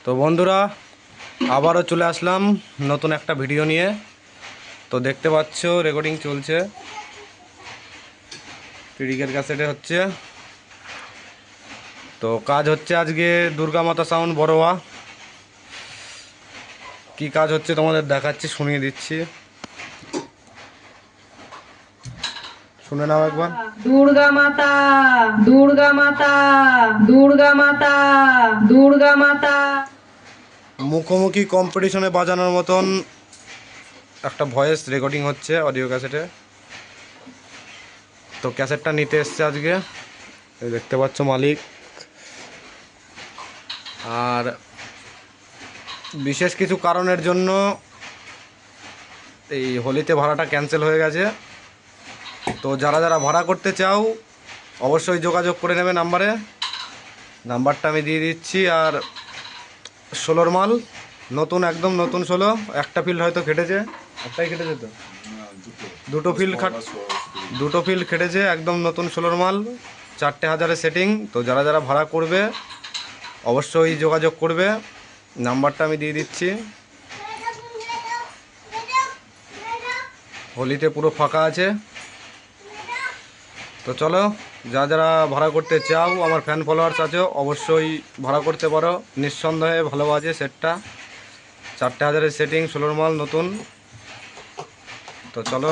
তো বন্ধুরা আবারও চলে আসলাম নতুন একটা ভিডিও নিয়ে। তো দেখতে পাচ্ছ রেকর্ডিং চলছে, পিডিকের ক্যাসেটে হচ্ছে। তো কাজ হচ্ছে আজকে দুর্গা মাতা সাউন্ড বড়োয়া। কি কাজ হচ্ছে তোমাদের দেখাচ্ছি, শুনিয়ে দিচ্ছি, শুনে নাও একবার। দুর্গা মাতা, দুর্গা মাতা, দুর্গা মাতা, দুর্গা মাতা। মুখোমুখি কম্পিটিশনে বাজানোর মতন একটা ভয়েস রেকর্ডিং হচ্ছে অডিও ক্যাসেটে। তো ক্যাসেটটা নিতে এসছে আজকে, এই দেখতে পাচ্ছ মালিক। আর বিশেষ কিছু কারণের জন্য এই হোলিতে ভাড়াটা ক্যান্সেল হয়ে গেছে। তো যারা যারা ভাড়া করতে চাও অবশ্যই যোগাযোগ করে নেবে নাম্বারটা আমি দিয়ে দিচ্ছি। আর 16 মাল নতুন, একদম নতুন 16। একটা ফিল্ড হয়তো খেটেছে, একটাই খেটেছে তো, দুটো ফিল্ড খেটেছে, একদম নতুন 16 মাল, 4,000 সেটিং। তো যারা যারা ভাড়া করবে অবশ্যই যোগাযোগ করবে, নাম্বারটা আমি দিয়ে দিচ্ছি। হোলিতে পুরো ফাঁকা আছে। তো চলো, যারা যারা ভাড়া করতে চাও, আমার ফ্যান ফলোয়ার্স আছে, অবশ্যই ভাড়া করতে পারো, নিঃসন্দেহে ভালো আছে সেটটা। 4,000 সেটিং, 16 মাল নতুন। তো চলো।